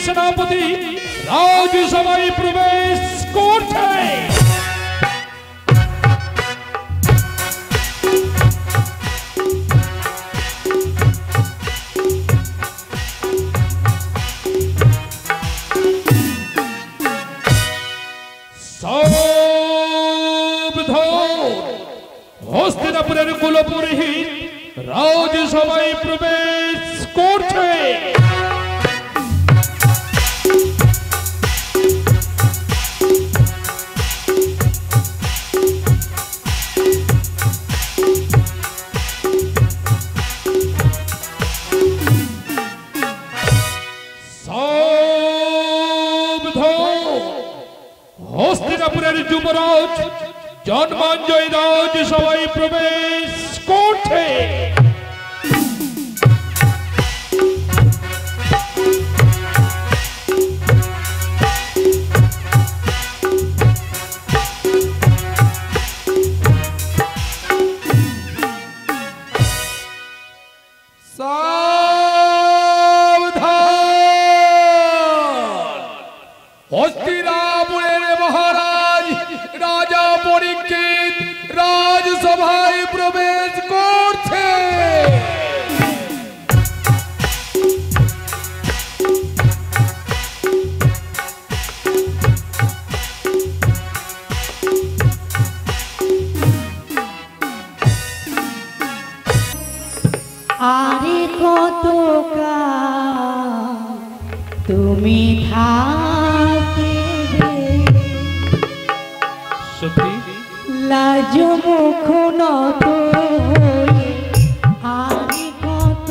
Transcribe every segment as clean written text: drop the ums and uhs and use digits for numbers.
সেনাপতি রাজসভায় প্রবেশ করছে। হস্তিনাপুরের কুলপুরোহিত রাজসভায় প্রবেশ করছে। হস্তিনাপুরের যুবরাজ জন্মাঞ্জয় রাজসভায় প্রবেশ করছে। হস্তিনাপুরের মহারাজ রাজা পরীক্ষিত রাজসভায় প্রবেশ করছে। আরে কত তুমি থাকিবে সত্যি লাজ মুখ নত আরে কত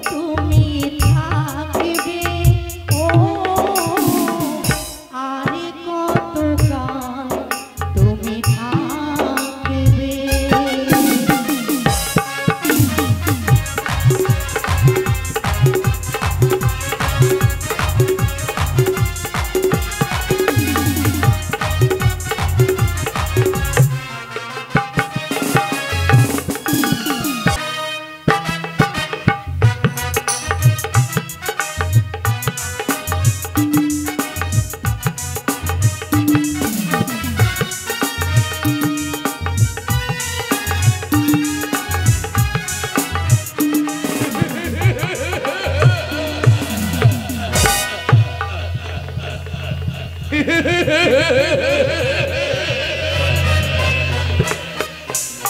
তুমি থাকিবে ও আরে কত তুমি থাকিবে।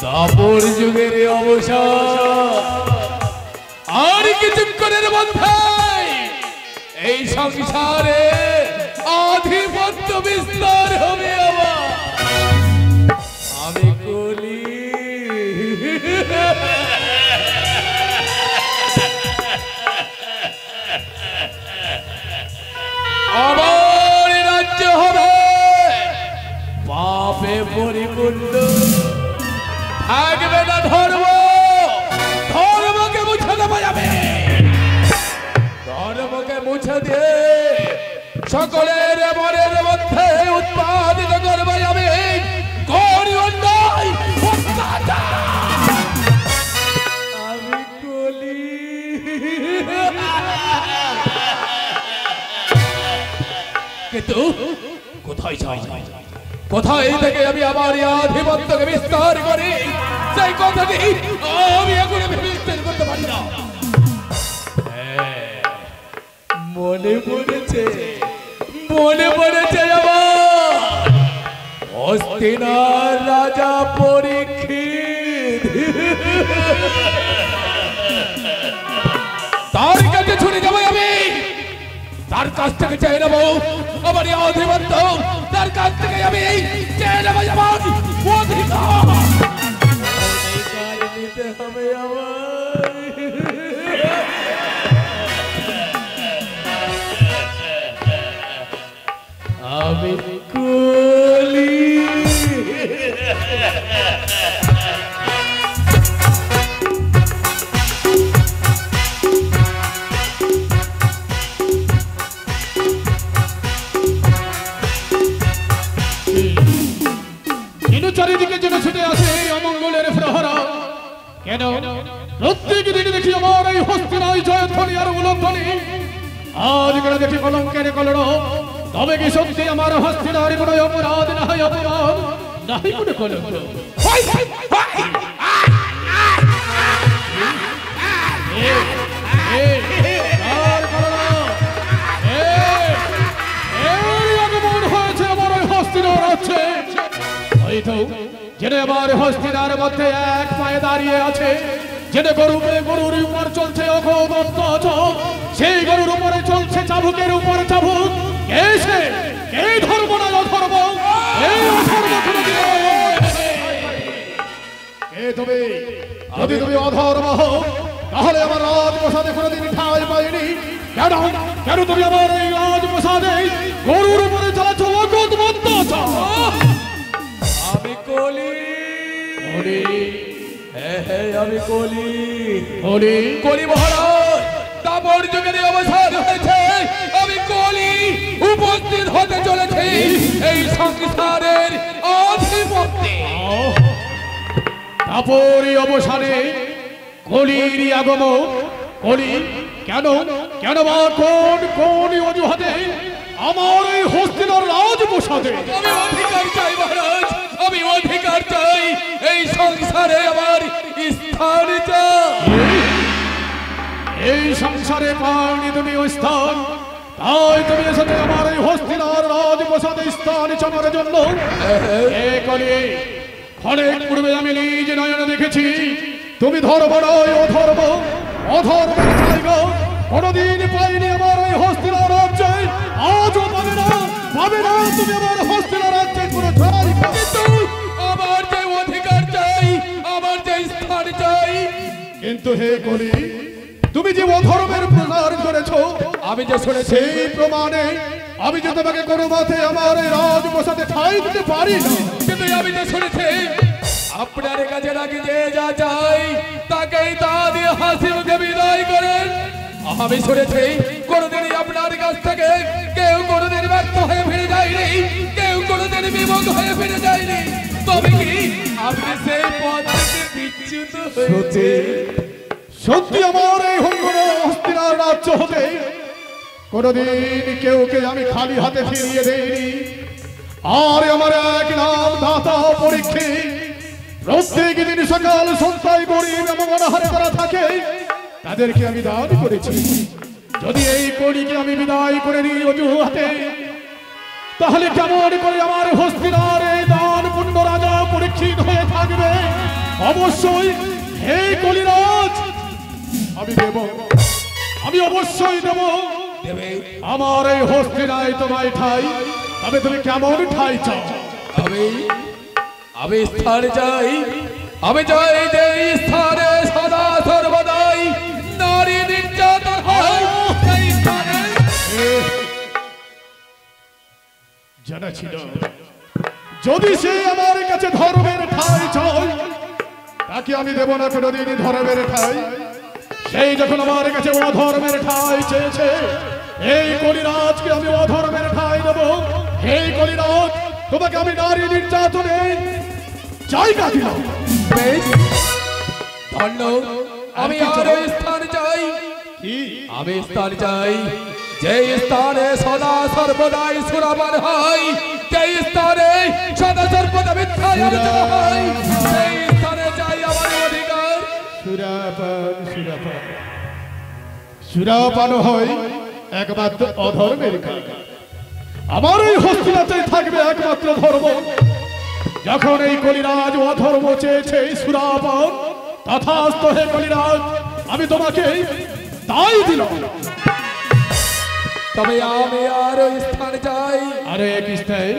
দাপর যুগের অবসান আর কিছুক্ষণের মধ্যে এই সংসারে আধিপত্য বিস্তার হবে আমার। আমি কলি আমার রাজ্য হবে পাপে পরিপূর্ণ, থাকবে না ধর্ম, ধর্মকে মুছে দেবো যাবে, ধর্মকে মুছে দিয়ে সকলের মনের মধ্যে উৎপাদিত করবো যাবে গৌরী অন্যায় আমি কলি কিন্তু কোথায় যাই, কোথায় থেকে আমি আমার আধিপত্যকে বিস্তার করি সেই কথাটি আমি এখন বিস্তার করতে পারি না। মনে পড়েছে আমার হস্তিনার রাজা পরীক্ষিত, তার কাছে ছুটে যাবো আমি, তার কাছ থেকে চেয়ে নেবো আমার আধিপত্য, তার কাছ থেকে আমি চেয়ে নেবো যেমন অধিকার নিতে হবে আমি কলি চারিদিকে যেন ছুটে আসে অমঙ্গলের প্রহরা। কেন প্রত্যেক দিন দেখি আমার এই হস্তিনায় জয়ধ্বনি আর উলধ্বনি, আজ করে দেখি কলঙ্কের কলর, তবে কি সত্যি আমার হস্তিনার কোনো অপরাধ না হয়, অপরাধ না হয় কোনো কলঙ্ক? জেনে আমার হস্তিনার মধ্যে এক পায়ে দাঁড়িয়ে আছে, জেনে গরুর উপর চলছে অঘোর অত্যাচার, সেই গরুর উপরে চলছে চাবুকের উপর চাবুক। কে সে? কে ধর্ম না অধর্ম? এই অধর্ম কোনদিন কে তুমি? যদি তুমি অধর্ম হও তাহলে আমার রাজপ্রাসাদে কোনোদিন ঠাঁই পাইনি। কেন কেন তুমি আমার এই রাজপ্রাসাদে গরুর উপরে চালাচ্ছ অঘোর অত্যাচার? আমি কলি, আমি কলি, কলি মহারাজ। তারপর যুগের অবসান হয়েছে, আমি কলি উপস্থিত হতে চলেছি এই সংসারের আধিপত্যে। তারপরই অবসানে কলির আগমন। কলি কেন কেন বা কোন অজুহাতে আমার এই হস্তিনার রাজপ্রাসাদে? আমি অধিকার চাই মহারাজ, আমি অধিকার চাই, এই সংসারে আমার স্থান চাই। এই সংসারে পাওনি তুমি স্থান, তাই তুমি এসেছো আমার এই হস্তিনার রাজপ্রাসাদে স্থান চাওয়ার জন্য। অনেক পূর্বে আমি নিজ নয়নে দেখেছি তুমি ধর্ম নয় অধর্ম, অধর্মের জায়গা কোনদিন পাইনি আমার এই হস্তিনার রাজ্যে, আজও পাবে না, পাবে না তুমি আমার হস্তিনার রাজ্যে কোনো জায়গা। কিন্তু আমার যে অধিকার চাই, আমার যে স্থান চাই। কিন্তু হে কলি, তুমি যে অধর্মের প্রচার করেছো আমি যে শুনেছি, সেই প্রমাণে আমি যে তোমাকে কোনো মতে আমার এই রাজপ্রাসাদে ঠাঁই দিতে পারি না। কিন্তু আমি যে শুনেছি আপনার কাছে নাকি যে যা চাই তাকেই তা দিয়ে হাসি মুখে বিদায় করেন। আমি শুনেছি কোনোদিনই আপনার কাছ থেকে কেউ কোনোদিন ব্যর্থ হয়ে ফিরে যায়নি, কেউ কোনোদিন বিমুখ হয়ে ফিরে যায়নি। তবে কি আপনি সেই পথ থেকে বিচ্যুত হয়েছে? সত্যি আমার এই হস্তিনার রাজ্য হতে কোনোদিন কেউকে আমি খালি হাতে ফিরিয়ে দেইনি। আর আমার এক নাম দাতা পরীক্ষে, প্রত্যেক দিন সকাল সন্ধ্যায় গরিব এবং অনাহারে যারা থাকে তাদেরকে আমি দান করেছি। যদি এই কলিকে আমি বিদায় করে নিই অজুহাতে, তাহলে কেমন করে আমার হস্তিনার এই দান পুণ্য রাজা পরীক্ষিত হয়ে থাকবে? অবশ্যই হে কলিরাজ আমি দেব, আমি অবশ্যই দেব আমার এই হস্তিনায় তোমায় ঠাই। তবে তুমি কেমন ঠাই চাও? আমি স্থান চাই, আমি চাই যে স্থানে সদা সর্বদাই নারী নির্যাতন হয়। সেই স্থানে জানা ছিল যদি সে আমার কাছে ধর্মের ঠাই চাই, তাকে আমি দেব না কোনোদিন ধর্মের ঠাই। সেই যখন আমার কাছে অধর্মের ঠাই চেয়েছে, এই কলিরাজকে আমি অধর্মের ঠাই দেব। এই কলিরাজ, তোমাকে আমি নারী নির্যাতনে জায়গা দিলাম। ধন্য, আমি আরো স্থান চাই। আমি স্থান চাই যে স্থানে সদা সর্বদাই সুরাপান হয়, যে স্থানে সদা সর্বদা মিথ্যায় আলোচনা হয়, সেই স্থানে চাই আমার অধিকার। সুরাপান হয় একমাত্র অধর্মের কাজ। আমার এই হস্তিনাতে থাকবে একমাত্র ধর্ম। যখন এই কলিরাজ অধর্ম চেয়েছে সুরাপান, তথাস্তু হে কলিরাজ, আমি তোমাকে তাই দিলাম। তবে আমি আরো স্থান চাই। আরে এক স্থান,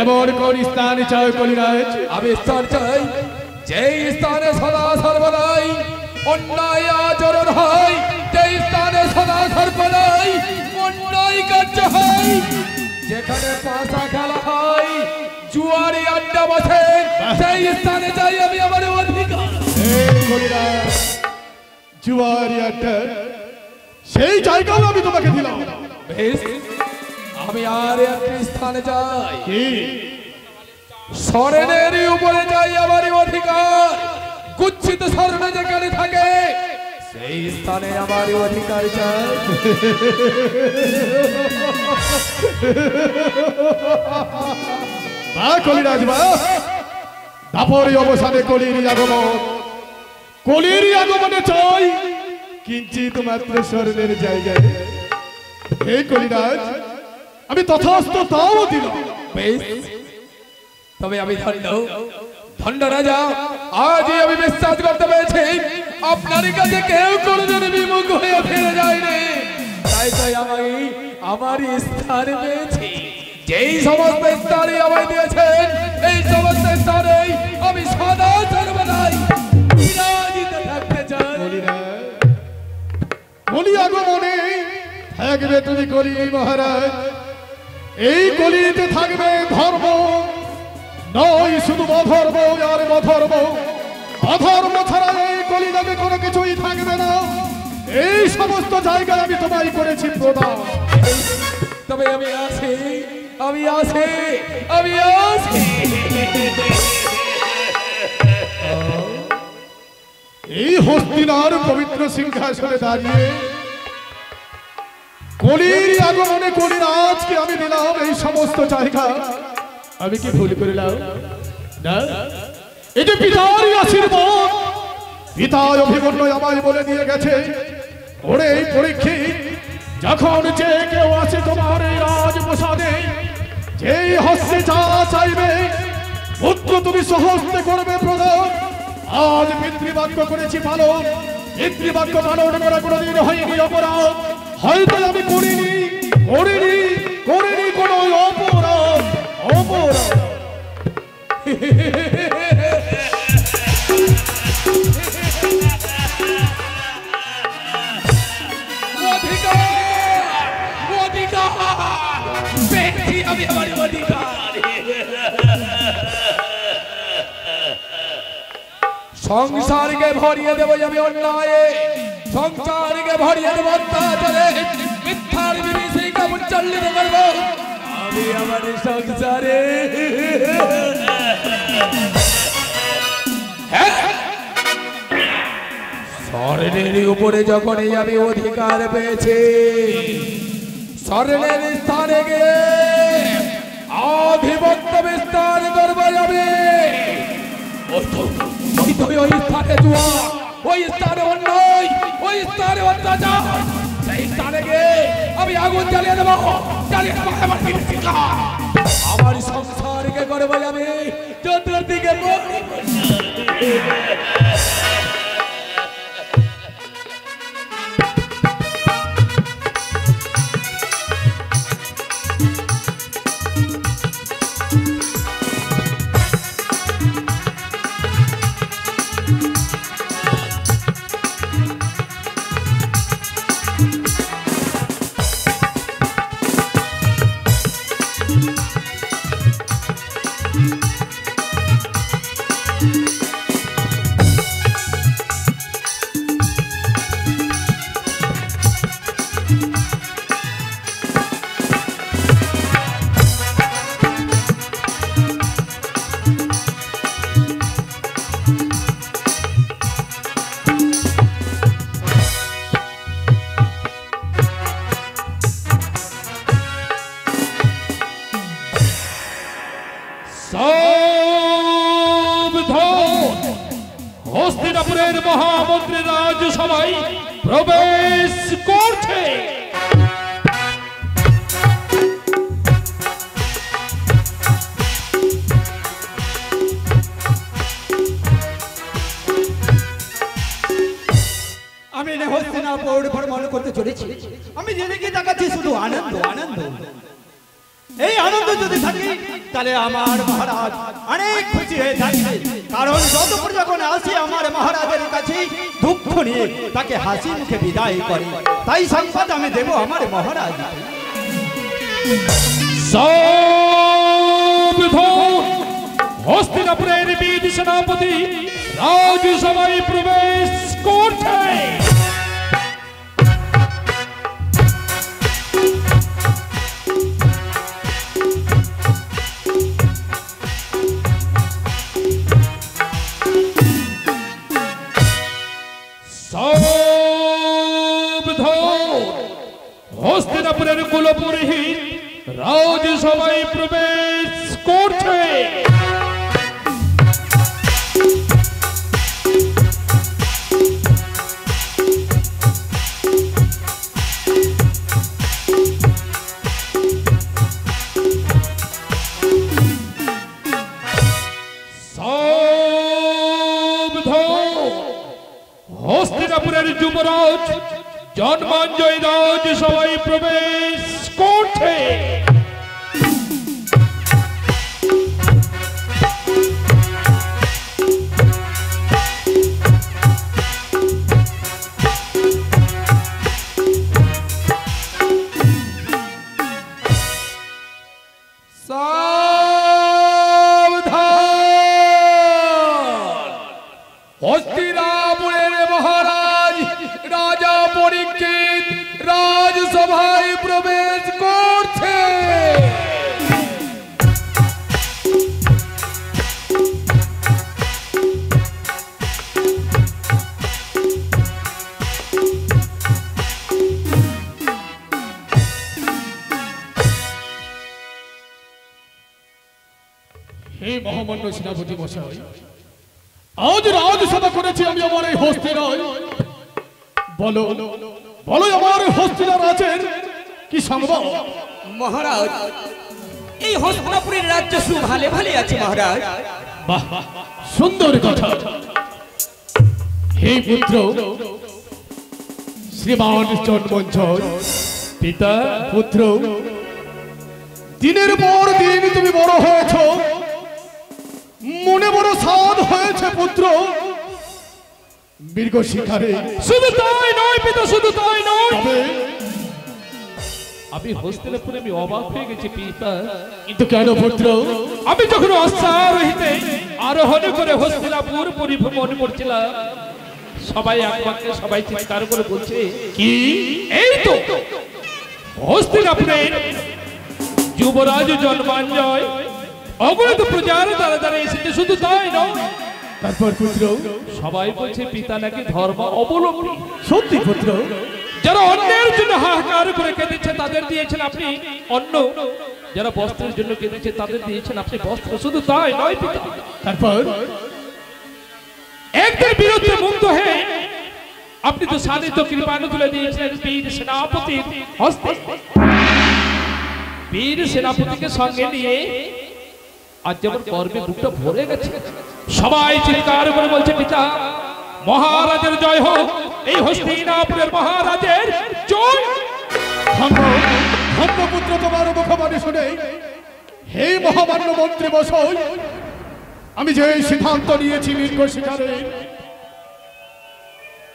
এমন কোন স্থান চাই কলিরাজ? আমি স্থান চাই যে স্থানে সদা সর্বদাই অন্যায় আচরণ হয়, যে স্থানে সদা সর্বদাই অন্যায় কার্য হয়, যেখানে পাশা খেলা হয়, জুয়ারি আড্ডা বসে, সেই স্থানে চাই আমি আমার অধিকার। জুয়ারি আড্ডা, সেই জায়গাও আমি তোমাকে দিলাম। বেশ, আমি আর একটি স্থানে যাই। স্বর্ণের উপরে যাই আমার অধিকার। কুচ্ছিত স্বর্ণ যেখানে থাকে, সেই এই স্থানে আমার অধিকার চাই। কলিরাজ বা দাপরি অবসানে কলির আগমনে চাই কিঞ্চিত মাত্র স্বর্ণের জায়গায়। এই কলিরাজ আমি তথাস্থ তাও দিলাম। বেশ, তবে আমি ধন্য রাজা, আজ আমি বিশ্বাস করতে পেরেছি আপনার কাছে কেউ কোনোদিন বিমুখ হয়ে ফিরে যায়নি। তাই তাই আমার স্থান পেয়েছি। যেই সমস্ত স্থানে আমায় দিয়েছেন এই সমস্ত স্থানেই আমি সদা সর্বদাই বিরাজিত থাকতে চাই। কলি আগমনে থাকবে তুমি কলি মহারাজ। এই কলিতে থাকবে ধর্ম নয় শুধু অধর্ম, আর অধর্ম ছাড়া এই কলিতে কোনো কিছুই থাকবে না। এই সমস্ত জায়গায় আমি তোমায় করেছি প্রদান। তবে আমি আছি। এই হস্তিনার পবিত্র সিংহাসনে দাঁড়িয়ে কলির আগমনে কলিরাজকে আমি দিলাম এই সমস্ত জায়গা। আমি কি ভুল করিলাম না? এই যে পিতার আশীর্বাদ, পিতা অভিমন্যু আমায় বলে দিয়ে গেছে, ওরে এই পরীক্ষিত যখন যে কেউ আসে তোমার এই রাজপ্রাসাদে, যেই হস্তে যা চাইবে পুত্র তুমি সহস্তে করবে প্রদান। আজ পিতৃবাক্য করেছি পালন। পিতৃবাক্য পালন করা কোনোদিন হয়নি অপরাধ। হয়তো আমি করিনি কোনো অপরাধ। আমি আমার অধিকার। সংসারকে ভরিয়ে দেবো আমি অন্যায়ে, সংসারকে ভরিয়ে দেবো অত্যাচারে, মিথ্যার বিভীষিকা উচ্চারিত করবো আমি আমার সংসারে। স্বর্ণের উপরে যখনই আমি অধিকার পেয়েছি, স্বর্ণের স্থানে গিয়ে আধিপত্য বিস্তার করবো আমি। ওই স্থানে জুয়া, ওই স্থানে অন্যায়, ওই স্থানে অত্যাচার, সেই স্থানে গিয়ে আমি আগুন জ্বালিয়ে দেবো। আমার সংসারকে করবো আমি চতুর্দিকে। হস্তিনাপুরের মহামন্ত্রী রাজসভায় প্রবেশ করছে। আমি হস্তিনাপুর ভ্রমণ করতে চলেছি। আমি যেদিকে তাকাচ্ছি শুধু আনন্দ আনন্দ। এই আনন্দ যদি থাকে তাহলে আমার মহারাজ অনেক খুশি হয়ে থাকবে। কারণ যত যখন আসি আমার মহারাজের কাছে দুঃখ নিয়ে তাকে হাসি মুখে বিদায় করে, তাই সংবাদ আমি দেব আমার মহারাজ। হস্তিনাপুরের বীর সেনাপতি রাজসভায় প্রবেশ করছে। হস্তিনাপুরের কুলপুরোহিত রাজসভায় প্রবেশ করছে। হস্তিনাপুরের যুবরাজ জন্মাঞ্জয় রাজসভায় প্রবেশ করছে। হস্তিনাপুরের মহারাজ রাজা পরীক্ষিত রাজসভায় প্রবেশ করছে। হে মহামান্য সেনাপতি মশাই, আজ রাজসভা করেছি আমি আমার এই হস্তিনায়। বলো বলো আমার হস্তিনা রাজের কি সংবাদ? মহারাজ, এই হস্তিনাপুরের রাজ্য সুভালে ভালে আছে মহারাজ। বাহ, সুন্দর কথা। হে পুত্র শ্রীমান জন্মঞ্জয়, পিতা পুত্র দিনের পর দিন তুমি বড় হয়েছ, মনে বড় সাধ হয়েছে পুত্র মৃগ শিকারে। শুধু তাই নয় পিতা, শুধু তাই নয়, তবে আমি হস্তিনাপুরে আমি অবাক হয়ে গেছি পিতা। কিন্তু কেন পুত্র? আমি যখন অশ্বারোহীতে আরোহণ করে হস্তিনাপুর পরিভ্রমণ করছিলাম, সবাই একবাক্যে সবাই চিৎকার করে বলছে, কি এই তো হস্তিনাপুরের যুবরাজ জন্মাঞ্জয় অগণিত প্রজার দ্বারা দ্বারা এসেছে। শুধু তাই নয়, তারপর পুত্র? সবাই বলছে পিতা নাকি ধর্ম অবলম্বী। সত্যি পুত্র? যারা অন্যের জন্য হাহাকার করে কেঁদেছে তাদের দিয়েছেন আপনি অন্ন, যারা বস্ত্রের জন্য কেঁদেছে তাদের দিয়েছেন আপনি বস্ত্র। শুধু তাই নয় পিতা, তারপর? একদের বিরুদ্ধে মুগ্ধ হয়ে আপনি তো সানিধ্য কৃপাণু তুলে দিয়েছিলেন বীর সেনাপতির হস্তে। বীর সেনাপতিকে সঙ্গে নিয়ে আজ যেমন গর্বে বুকটা ভরে গেছে, সবাই চিৎকার করে বলছে পিতা মহারাজের জয় হোক, এই হস্তিনাপুরের মহারাজের জয়। ধন্য পুত্র তোমার মুখবাণী শুনে হে মহামান্য মন্ত্রী মশাই, আমি যে সিদ্ধান্ত নিয়েছি মৃগ শিকারে,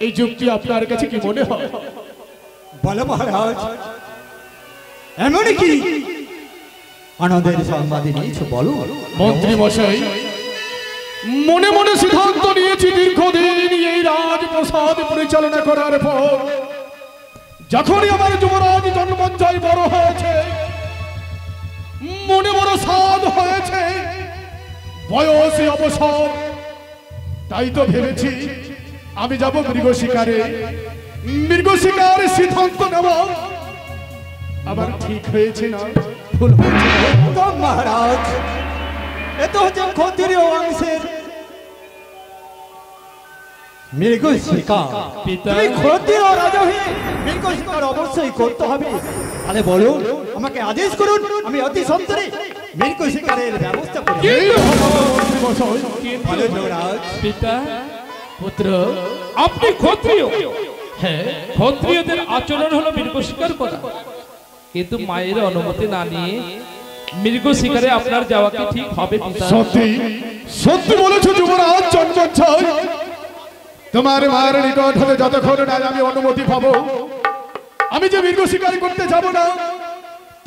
এই যুক্তি আপনার কাছে কি মনে হয়? বলো মহারাজ, এমন কি আনন্দের সংবাদ নিয়েছো বলো। মন্ত্রী মশাই, মনে মনে সিদ্ধান্ত নিয়েছি দীর্ঘদিন এই রাজপ্রাসাদ পরিচালনা করার পর যখনই আমার যুবরাজ জন্মঞ্জয় বড় হয়েছে, মনে বড় সাধ হয়েছে, বয়সে অবসর, তাই তো ভেবেছি আমি যাব মৃগ শিকারে। মৃগ শিকারের সিদ্ধান্ত নেব। আবার ঠিক হয়েছে না ভুল হয়েছে না? একদম মহারাজ, এ তো হচ্ছে ক্ষত্রিয় অংশের মৃগ শিকার। পিতা তুমি ক্ষত্রিয় রাজা হয়ে মৃগ শিকার অবশ্যই করতে হবে। তাহলে বলুন, আমাকে আদেশ করুন, আমি অতি সত্বরে মৃগ শিকারের ব্যবস্থা করি। এই মন্ত্রী মশাই, বলো যুবরাজ। পিতা পুত্র আপনি ক্ষত্রিয়, হ্যাঁ ক্ষত্রিয়দের আচরণ হলো মৃগ শিকার করা, কিন্তু মায়ের অনুমতি না নিয়ে মৃগ শিকারে আপনার যাওয়া কি ঠিক হবে পিতা? সত্যি সত্যি বলেছো যুবরাজ জন্মঞ্জয়। তোমার মায়ের নিকট হতে যতক্ষণ না আমি অনুমতি পাবো, আমি যে মৃগ শিকার করতে যাব না।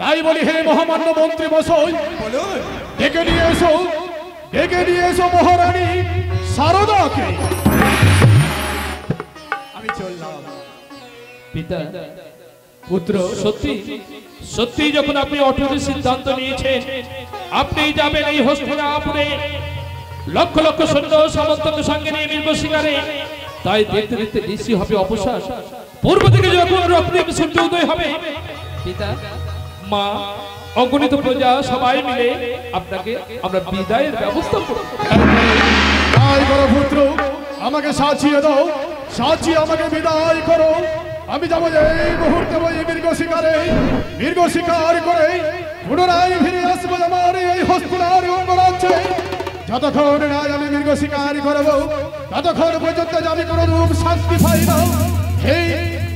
তাই বলি হে মহামান্য মন্ত্রী মশাই, বলুন। ডেকে নিয়ে এসো মহারানী শারদাকে। আমি চললাম। পিতা পুত্র সত্যি সত্যি যখন আপনি অটল সিদ্ধান্ত নিয়েছেন আপনি যাবেন এই হস্তিনাপুরে, লক্ষ লক্ষ সৈন্য সামন্তকে সঙ্গে নিয়ে মৃগ শিকারে, তাই দেখতে দেখতে নিশ্চয়ই হবে অবসাদ। পূর্ব থেকে যখন রক্তে সূর্য উদয় হবে, পিতা মা অগণিত প্রজা সবাই মিলে আপনাকে আমরা বিদায়ের ব্যবস্থা করব। তাই করো পুত্র, আমাকে সাজিয়ে দাও, সাজিয়ে আমাকে বিদায় করো। আমি যাবো যে এই মুহূর্তে ওই মৃগ শিকার করে পুনরায় ফিরে আসবো আমার এই হস্তিনার অঙ্গরাজ্যে। যতক্ষণ না আমি মৃগ শিকার করবো ততক্ষণ পর্যন্ত আমি কোনো রূপ শান্তি পাই না।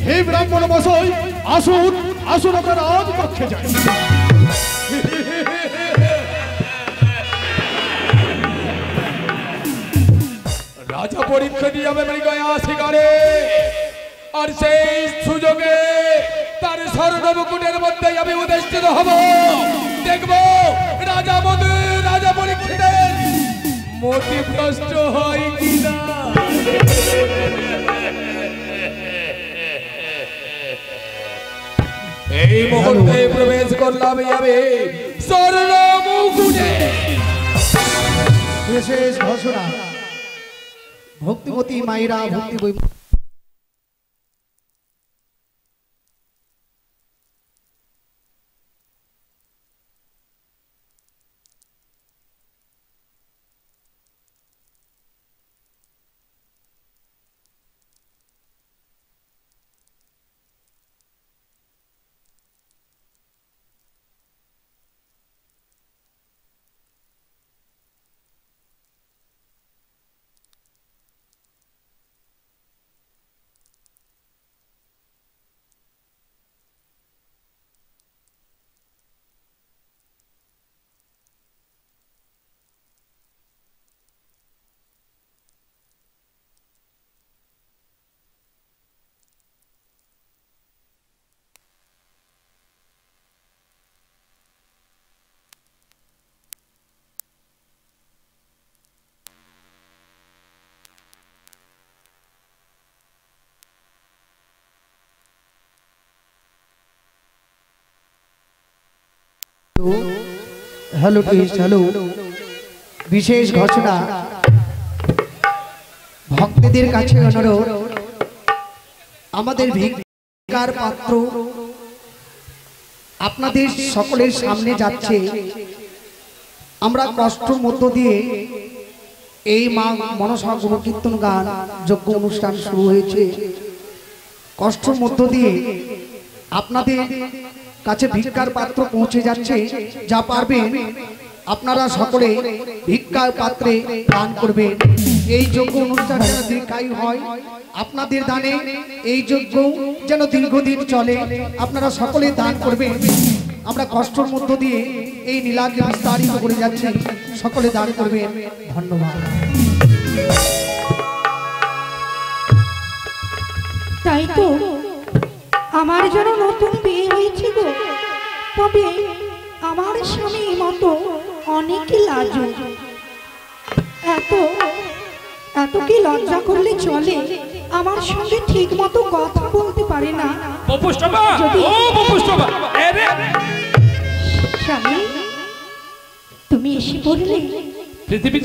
হে ব্রাহ্মণ মশাই, আসুন আসুন আপনার রাজপক্ষে যাই। রাজা পরীক্ষা দিয়ে যাবে মৃগয়া শিকারে, আর সেই সুযোগে তার স্বর্ণমুকুটের মধ্যে আমি উদ্দেষ্টিত হব। দেখবো রাজা পরীক্ষিতের মতি ভ্রষ্ট হয় কিনা। এই মুহূর্তে প্রবেশ করলাম আমি স্বর্ণমুকুটে। বিশেষ ঘোষণা, ভক্তিমতী মায়েরা ভক্তি বই হ্যালো হ্যালো বিশেষ ঘোষণা, ভক্তদের কাছে অনুরোধ, আমাদের ভিক্ষার পাত্র আপনাদের সকলের সামনে যাচ্ছে। আমরা কষ্টের মধ্য দিয়ে এই মা মনসা গুরু কীর্তন গান যজ্ঞ অনুষ্ঠান শুরু হয়েছে। কষ্টের মধ্য দিয়ে আপনাদের কাছে ভিক্ষার পাত্র পৌঁছে যাচ্ছে। যা পারবেন আপনারা সকলে ভিক্ষার পাত্রে দান করবেন। এই যজ্ঞ অনুষ্ঠান যেন দীর্ঘায়ু হয়, আপনাদের দানে এই যজ্ঞ যেন দীর্ঘদিন চলে, আপনারা সকলে দান করবেন। আমরা কষ্টের মধ্য দিয়ে এই নীলাকে বিস্তারিত করে যাচ্ছি, সকলে দান করবেন। ধন্যবাদ। তাই তো আমার যেন নতুন বিয়ে হয়েছে গো, তবে আমার স্বামী মতো অনেক লাজুক। এত কি লজ্জা করলে চলে? আমার সঙ্গে ঠিক মতো কথা বলতে পারে না। স্বামী, তুমি এসে পড়লে,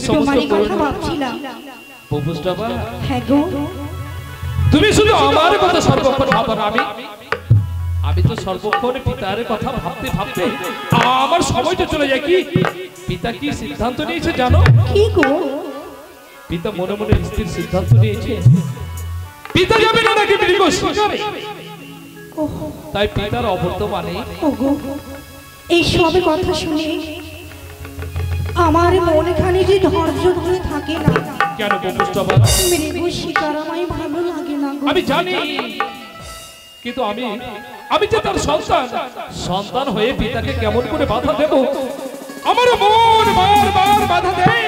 তোমার কথা ভাবছিলাম। হ্যাঁ গো, তুমি শুধু আমার কথা সর্বক্ষণ ভাবো না। আমি তো সর্বক্ষণ পিতার কথা ভাবতে ভাবতে আমার সময়টা চলে যায়। কি পিতা কি সিদ্ধান্ত নিয়েছে জানো? কি গো? পিতা মনে মনে স্থির সিদ্ধান্ত নিয়েছে, পিতা যাবে না নাকি মৃগ শিকারে। তাই পিতার অবর্তমানে এই সব কথা শুনে আমার মনখানে যে ধৈর্য ধরে থাকে না। কেন বপুষ্টবা? মৃগ শিকার আমায় ভালো লাগে না গো। আমি জানি, কিন্তু আমি যে তার সন্তান হয়ে পিতাকে কেমন করে বাধা দেব? আমার মন বারবার বাধা দেয়,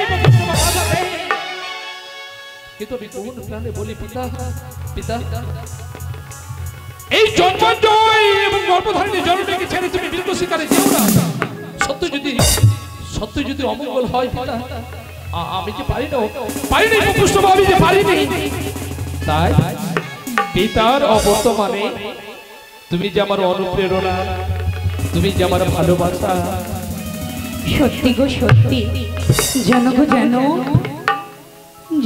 কিন্তু আমি কোন প্রাণে বলি পিতা এই জন্মাঞ্জয় এবং গর্ভধারিণী জননীকে ছেড়ে তুমি মৃগ শিকারে যেও না। সত্য যদি অমঙ্গল হয় পিতা, আমি যে পারিনি বপুষ্টবা, আমি যে পারিনি। তাই পিতার অবর্তমানে তুমি যে আমার অনুপ্রেরণা, তুমি যে আমার ভালোবাসা। সত্যি গো সত্যি, যেন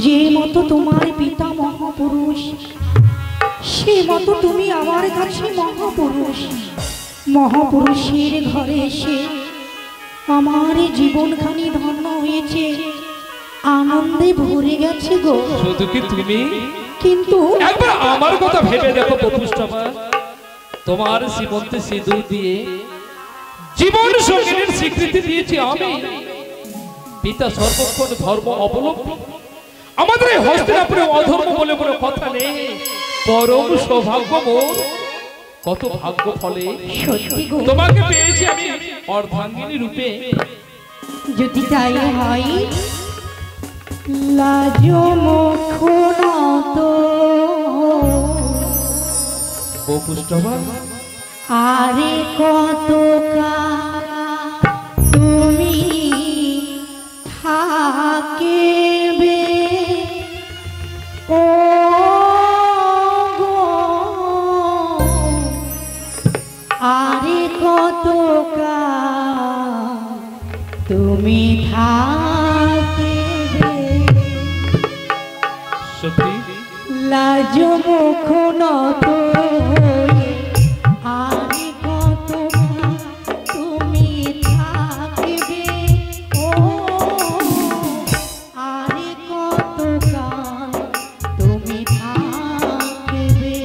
যে মতো তোমার পিতামহ মহাপুরুষ, সে মতো তুমি আমার কাছে মহাপুরুষ। মহাপুরুষের ঘরে এসে আমার জীবনখানি ধন্য হয়েছে, আনন্দে ভরে গেছে গো। শুধু কি তুমি, কিন্তু একবার আমার কথা ভেবে দেখো বপুষ্টমা, তোমার জীবনতে সিঁদুর দিয়ে জীবন সঙ্গীর স্বীকৃতি দিয়েছি আমি। পিতা সর্বক্ষণ ধর্ম অবলম্বন, আমাদের এই হস্তিনাপুরে অধর্ম বলে কোনো কথা নেই। পরম সৌভাগ্য মোর, কত ভাগ্য ফলে সত্যি গো, তোমাকে পেয়েছি আমি অর্ধাঙ্গিনী রূপে। যদি তাই হয় লাজ মুখ নত বপুষ্টমা, আরে কত কারা তুমি থাকিবে ও গো, আরে কত কাল তুমি থাকিবে। সত্যি লাজ মুখ নত হয়ে আরে কত কাল তুমি থাকিবে ও, আরে কত কাল তুমি থাকিবে।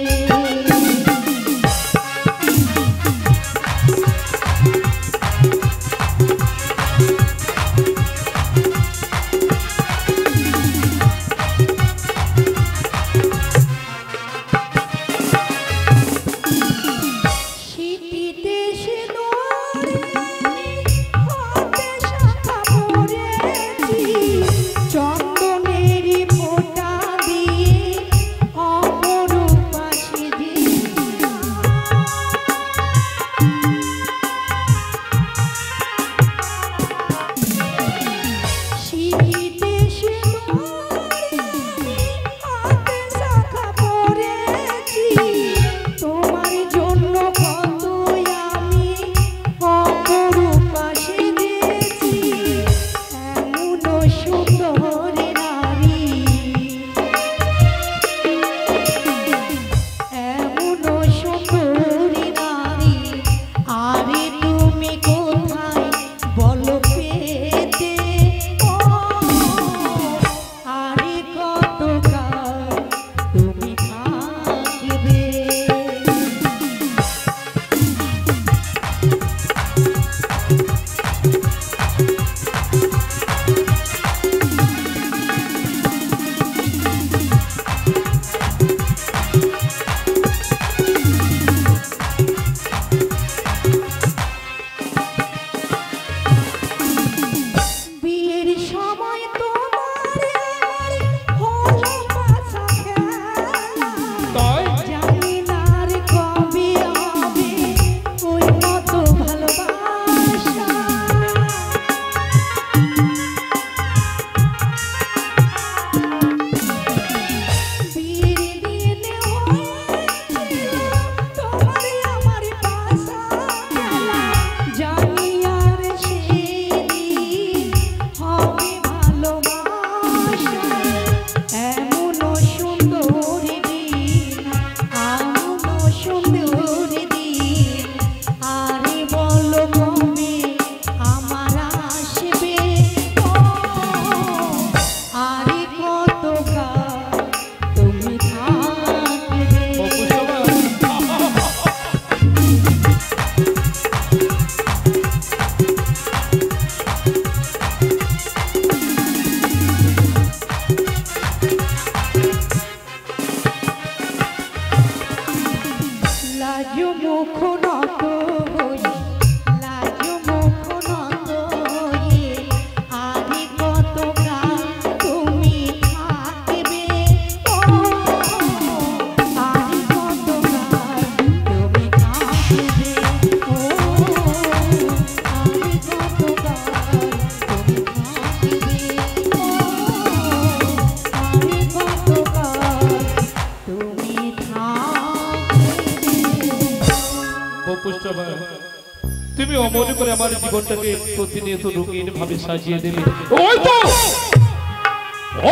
তুমি অমনে করে আমার জীবনটাকে প্রতিনিয়ত রঙিন ভাবে সাজিয়ে দেবে।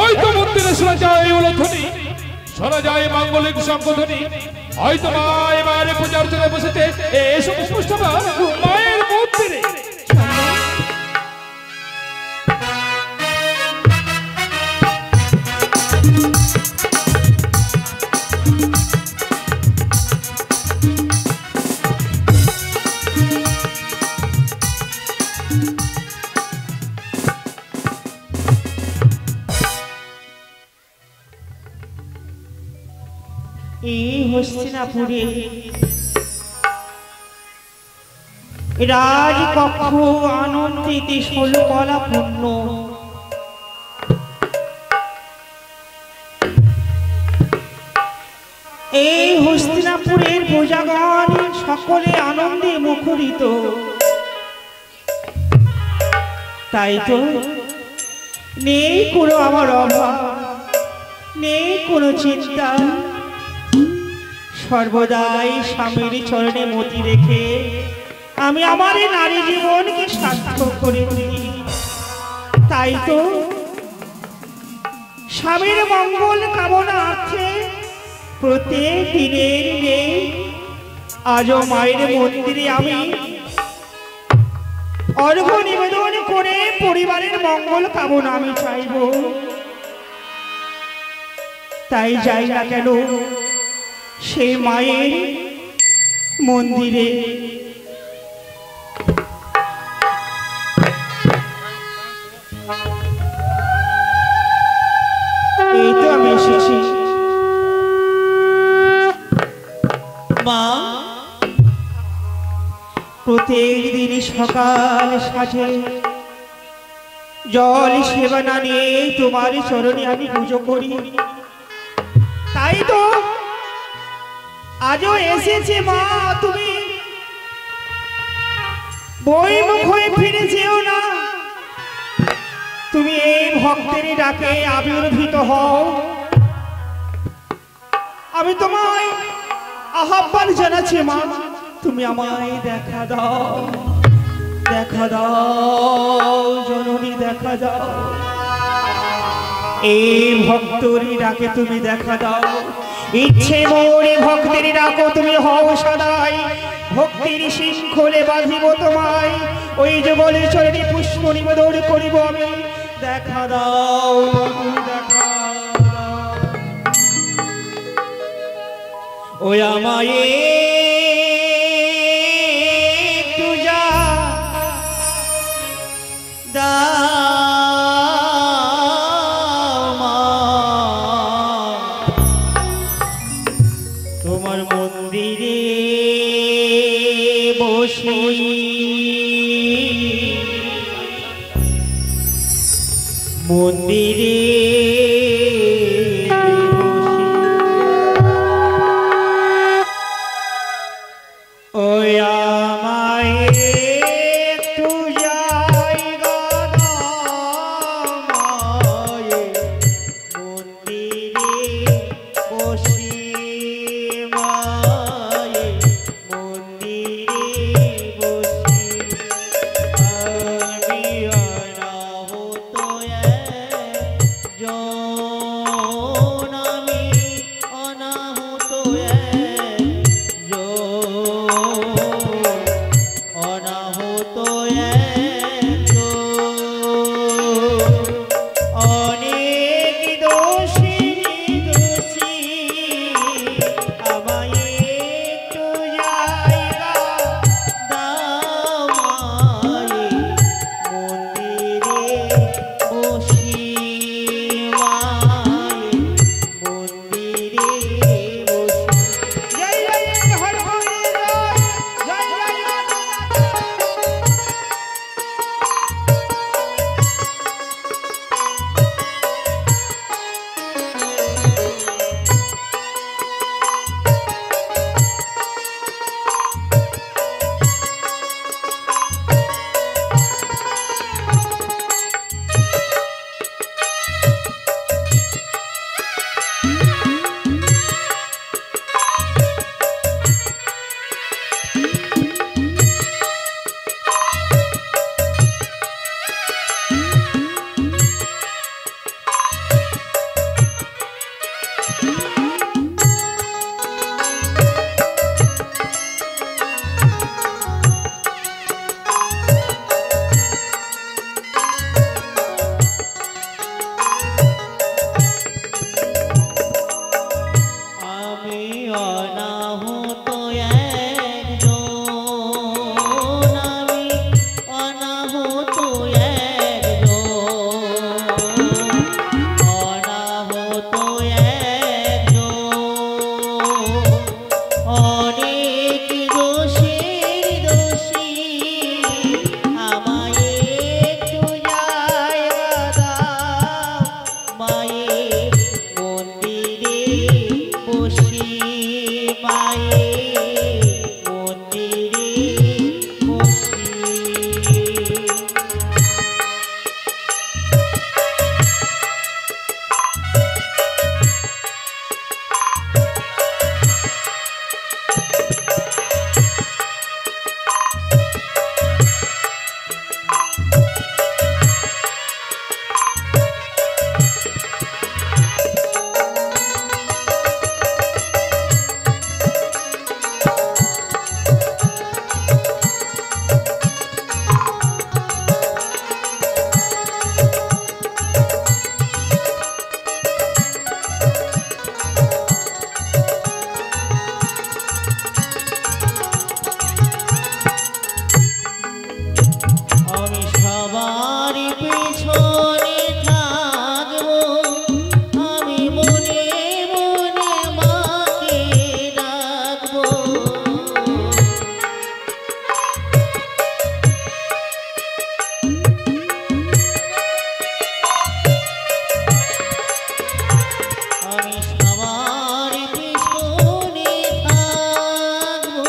ওই তো মন্দিরে শোনা যায় এই উলধ্বনি, শোনা যায় মাঙ্গলিক শঙ্খধ্বনি। হয়তো মা এবারে পূজার জন্য বসেছে এসব পুষ্পা মায়ের মন্দিরে। এই হস্তিনাপুরে রাজকক্ষ আনন্দিতে ষোলকলা পূর্ণ। এই হস্তিনাপুরের প্রজাগণ সকলে আনন্দে মুখরিত। তাই তো নেই কোনো আমার অভাব, নেই কোনো চিন্তা। সর্বদাই স্বামীর চরণে মতি রেখে আমি আমার নারী জীবনকে সার্থক করেছি। তাই তো স্বামীর মঙ্গল কামনার্থে প্রত্যেক দিনের নেই আজও মায়ের মন্দিরে আমি অর্ঘ্য নিবেদন করে পরিবারের মঙ্গল কামনা আমি চাইব। তাই যাই না কেন সেই মায়ের মন্দিরে। এই তো আমি এসেছি। মা প্রত্যেক দিন সকাল সাজে জল সেবা না নিয়ে তোমার চরণে আমি পুজো করি। তাই তো আজও এসেছে মা, তুমি বই মুখ হয়ে ফিরে যেও না। তুমি এই ভক্তের ডাকে আবির্ভূত হও। আমি তোমায় আহ্বান জানাচ্ছি মা, তুমি আমায় দেখা দাও, দেখা দাও জননী, দেখা দাও। এই ভক্তরি ডাকে তুমি দেখা দাও। ইচ্ছে মোরে ভক্তের ডাকো তুমি হও সদাই। ভক্তির শৃঙ্খলে বাঁধিব তোমায়। ওই যে বলে চরণে পুষ্প নিবেদন করিব আমি। দেখা দাও, দেখা দাও। ওই আমায় একটু যা তোমার মন্দিরে বসি মন্দিরে ওই আমায় একটু জায়গা দাও মায়ের মন্দিরে বসি, মায়ের মন্দিরে বসি। আমি অনাহত অনাহত একজন আমি অনাহত অনাহত অনেক দোষের দোষী আমায় একটু জায়গা দাও মায়ের মন্দিরে বসি মায়ের মন্দিরে বসি আমি সবার পেছনে থাকবো আমি মনে মনে মাকে ডাকবো আমি সবার পেছনে থাকবো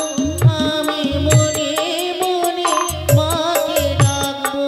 আমি মনে মনে মাকে ডাকবো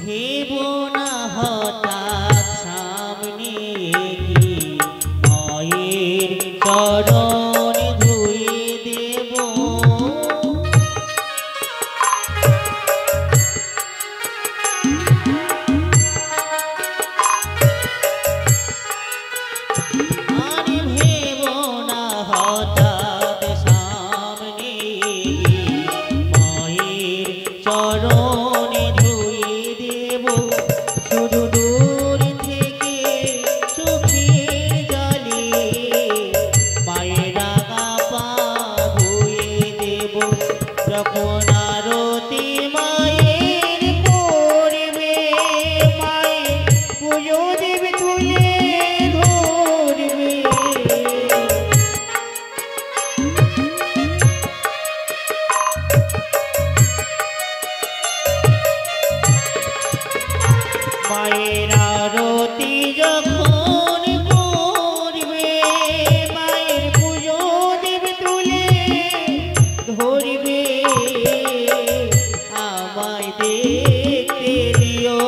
ভেবো না হঠাৎ সামনে গিয়ে মায়ের চরণ ধুয়ে দেব আরে ভেবো না হঠাৎ সামনে গিয়ে মায়ের চরণে ধুয়ে দেব শুধু দূর থেকে চোখের জলে মায়ের রাঙা পা ধুয়ে দেব যখন আরতি মায়ের করবে মায়ের পুজো দেবে তুলে ধরবে মায়ের আরতি যখন করবে মায়ের পুজো দেবে তুলে ধরবে আমায় দেখতে দিও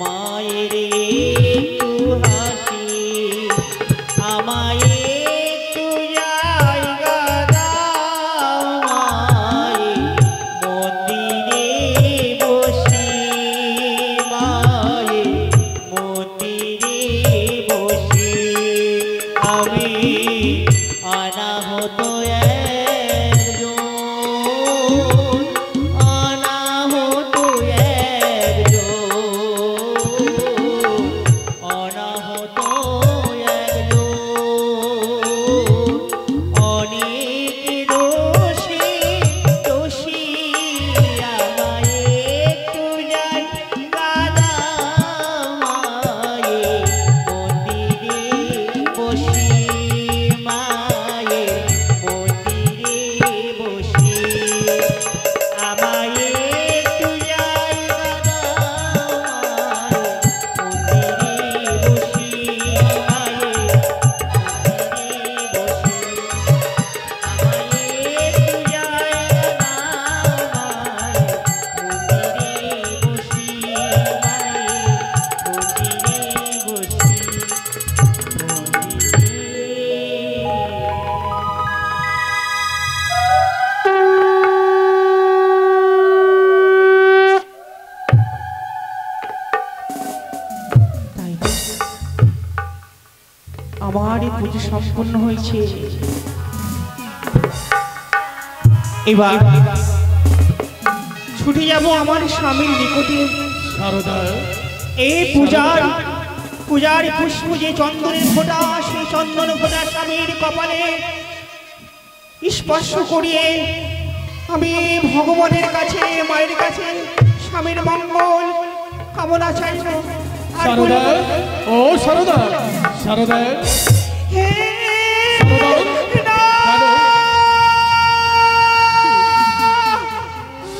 মায়ের একটু হাসি আমায় একটু জায়গা দাও মায়ের মন্দিরে বসি আমার পুজো সম্পন্ন হয়েছে। এবার ছুটে যাব আমার স্বামীর নিকটে। সারদা, এই পূজার পুষ্প যে চন্দনের ফোঁটা, সেই চন্দন ফোঁটা স্বামীর কপালে স্পর্শ করিয়ে আমি ভগবানের কাছে, মায়ের কাছে স্বামীর মঙ্গল কামনা চাইব। সারদা, ও সারদা, সারদা, হে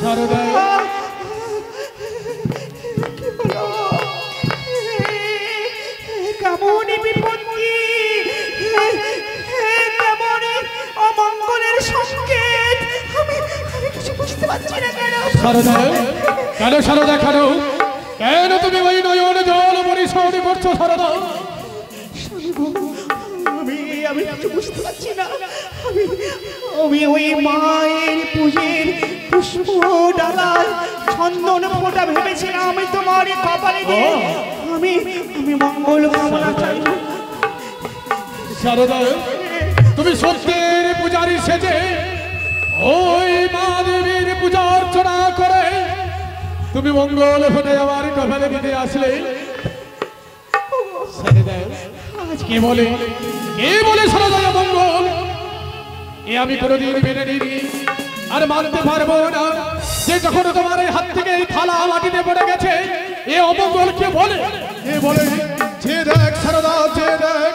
সারদা, কেমন বিপত্তি, কেমন অমঙ্গলের সংকেত, আমি কিছু বুঝতে পারছি না। কেন সারদা, কেন সারদা, কেন কেন তুমি ওই নয়ন জল পরিশোধ করছো সারদা? আমি কিছু বুঝতে পারছি না। আমি ওই মায়ের পুজোর পুষ্প ডালার চন্দন ফোঁটা ভেবেছিলাম আমি তোমার কপালে দিয়ে আমি মঙ্গল কামনা চাই। সারদা, তুমি সত্যের পূজারী সেজে ওই মা দেবীর পূজা অর্চনা করে তুমি মঙ্গল ফোঁটা আমার কপালে দিতে আসলে। সারদা, কে বলে সারদা মঙ্গল? এ আমি কোনোদিন মেনে নিই আর মানতে পারবো না যে যখন তোমার এই হাত থেকে এই থালা মাটিতে পড়ে গেছে এ অমঙ্গল কে বলে? এ বলে যে দেখ সারদা, যে দেখ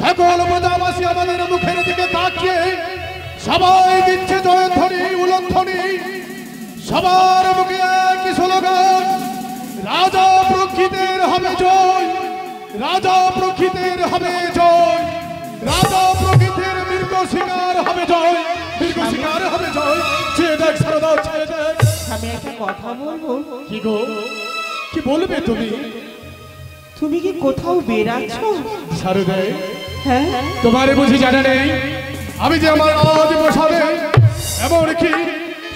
সকল প্রজাবাসী আমাদের মুখের দিকে তাকিয়ে সবাই দিচ্ছে জয়ধ্বনি, উলধ্বনি, সবার মুখে একই স্লোগান, রাজা প্রকৃতির হবে জয়, রাজা প্রকৃতির হবে জয়, রাজা প্রকৃতির মৃগ শিকার হবে জয়, মৃগ শিকার হবে জয়। যে দেখ সারদা, যে দেখ। আমি একটা কথা বলবো। কি গো, কি বলবে তুমি? তুমি কি কোথাও বেরাচ্ছ? সারদা, হ্যাঁ, তোমারে বুঝি জানা নেই আমি যে আমার আজ বসাবে এমনকি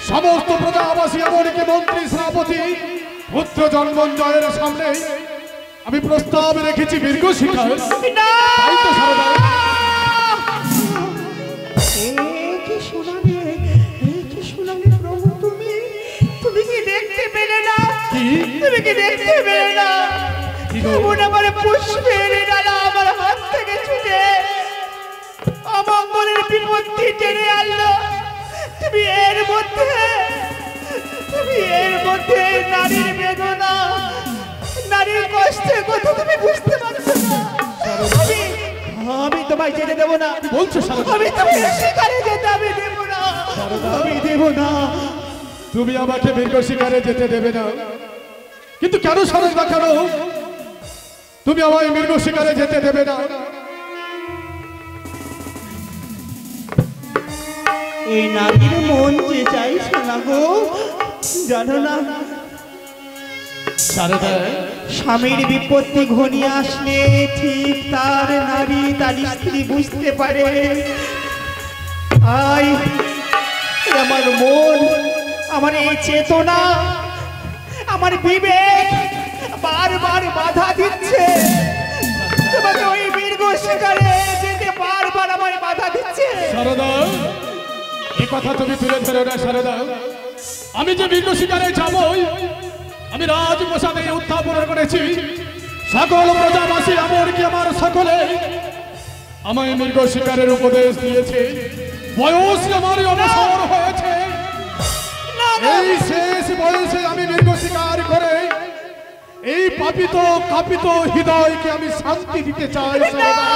সমস্ত প্রজাবাসী, এমনকি মন্ত্রী সেনাপতি পুত্র জন্মঞ্জয়ের সামনে আমি প্রস্তাব রেখেছি মৃগ শিকার। তাই তো সারদা। তুমি কি দেখতে পেলে না? তুমি কি দেখতে পেলে না? আমার পুষ্পের ডালা আমার হাত থেকে ছুটে অমঙ্গলের বিপত্তি টেনে আনলো। তুমি এর মধ্যে নারীর বেদনা, নারীর কষ্টের কথা তুমি বুঝতে পারছো না। আমি তোমায় যেতে দেবো না। বলছো সারদা? আমি তোমায় শিকারে যেতে আমি দেবো না, আমি দেবো না। তুমি আমাকে মৃগ শিকারে যেতে দেবে না? কিন্তু কেন সারদা, কেন তুমি আমায় মৃগ শিকারে যেতে দেবে না? এই নারীর মন যে চাইছে না গো, জানো না? সারদা, স্বামীর বিপত্তি ঘনিয়ে আসলে ঠিক তার নারী তার স্ত্রী বুঝতে পারে। আমার মন, আমার এই চেতনা, আমার বিবেক বারবার বাধা দিচ্ছে। তোমাকে ওই মৃগ শিকারে যেতে বারবার আমার বাধা দিচ্ছে। সারদা, এই কথা তুমি তুলে ধরো না সারদা। আমি যে মৃগ শিকারে যাবই, আমি রাজপ্রাসাদে উত্থাপন করেছি সকল প্রজাবাসী, এমনকি আমার সকলে আমায় মৃগ শিকারের উপদেশ দিয়েছে। বয়স আমার অবসর হয়েছে, এই শেষ বয়সে আমি মৃগ শিকার করে এই পাপিত কাপিত হৃদয়কে আমি শান্তি দিতে চাই সারদা।